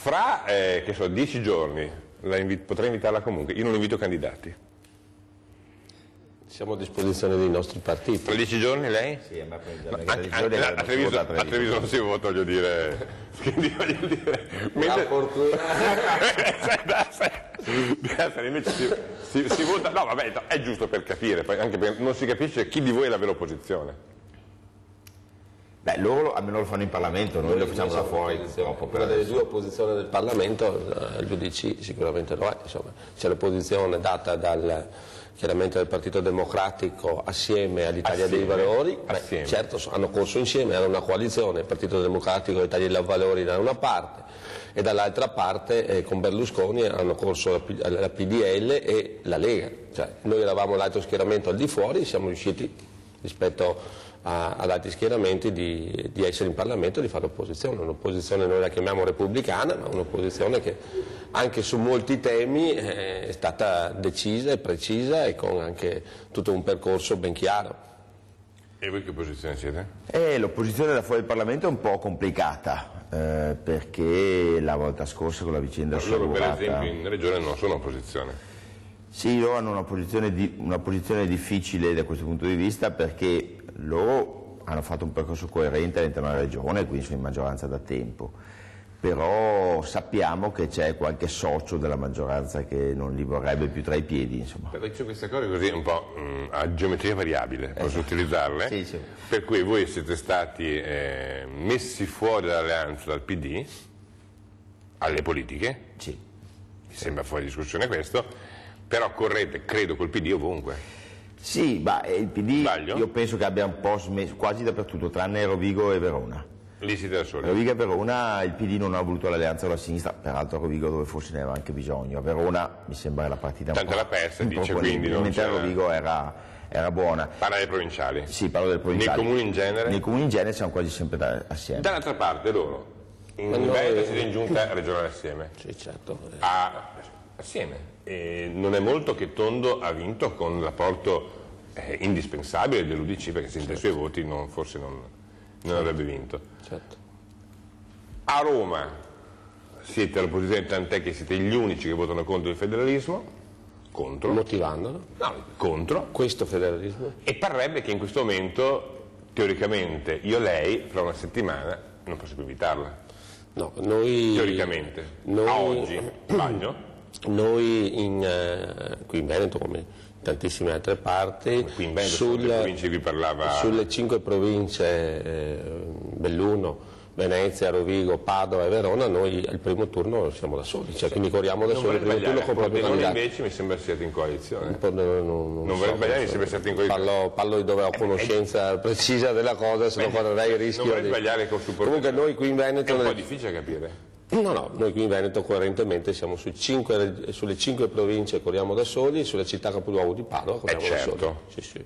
Fra, che so, 10 giorni, potrei invitarla comunque, io non invito candidati. Siamo a disposizione dei nostri partiti. Tra 10 giorni lei? Sì, ma A Treviso non si vota, voglio dire. Quindi voglio dire. La fortuna. Invece si vota. No, vabbè, no, è giusto per capire, anche perché non si capisce chi di voi è la vera opposizione. Beh, loro almeno lo fanno in Parlamento, noi lo facciamo da fuori. Quella delle due opposizioni del Parlamento, l'UDC sicuramente lo è, insomma, c'è l'opposizione data chiaramente dal Partito Democratico assieme all'Italia dei Valori, certo hanno corso insieme, era una coalizione, il Partito Democratico e l'Italia dei Valori da una parte e dall'altra parte con Berlusconi hanno corso la PDL e la Lega, cioè, noi eravamo l'altro schieramento al di fuori, siamo riusciti rispetto ad altri schieramenti di essere in Parlamento e di fare opposizione. Un'opposizione noi la chiamiamo repubblicana, ma un'opposizione che anche su molti temi è stata decisa e precisa e con anche tutto un percorso ben chiaro. E voi che posizione siete? L'opposizione da fuori del Parlamento è un po' complicata, perché la volta scorsa con la vicenda loro per esempio in Regione non sono opposizione. Sì, loro hanno una posizione difficile da questo punto di vista, perché loro hanno fatto un percorso coerente all'interno della regione, quindi sono in maggioranza da tempo, però sappiamo che c'è qualche socio della maggioranza che non li vorrebbe più tra i piedi, insomma. Perché c'è queste cose così un po' a geometria variabile, posso utilizzarle? Sì, sì. Per cui voi siete stati messi fuori dall'alleanza dal PD alle politiche, Sì. mi sembra fuori discussione questo, però correte, credo, col PD ovunque. Sì, ma il PD Sbaglio? io penso che abbia un po' smesso quasi dappertutto, tranne Rovigo e Verona. Lì siete da soli. Rovigo e Verona il PD non ha voluto l'alleanza con la sinistra, peraltro a Rovigo dove forse ne aveva anche bisogno, a Verona mi sembra la partita un Tanto po' l'ha persa, dice, quindi non mentre a c'era. Rovigo era buona. Parla dei provinciali. Sì, parlo del provinciale. Nei comuni in genere? Nei comuni in genere siamo quasi sempre assieme. Dall'altra parte loro, in Veneto siete in giunta regionale assieme. Sì, certo. Assieme. E non è molto che Tondo ha vinto con l'apporto indispensabile dell'UDC, perché senza i suoi voti forse non avrebbe vinto. Certo. A Roma siete all'opposizione, tant'è che siete gli unici che votano contro il federalismo, contro, Motivandolo? no, contro, Questo federalismo? e parrebbe che in questo momento, teoricamente, io lei, fra una settimana, non posso più invitarla. No, noi... Teoricamente. Noi, a oggi, sbaglio? Noi qui in Veneto, come in tantissime altre parti, Qui in Veneto sono le province di cui parlava... sulle 5 province, Belluno, Venezia, Rovigo, Padova e Verona, noi al primo turno siamo da soli, cioè quindi corriamo da soli, il primo turno con proprio candidati. Invece mi sembra siate in coalizione. Non vorrei sbagliare, mi sembra siate in coalizione. Parlo di dove ho conoscenza precisa della cosa, se no correrei il rischio non vorrei sbagliare con supporto. Comunque noi qui in Veneto... È un po' difficile capire. No, noi qui in Veneto coerentemente siamo sulle 5 province corriamo da soli, sulla città capoluogo di Padova corriamo da soli. Sì, sì.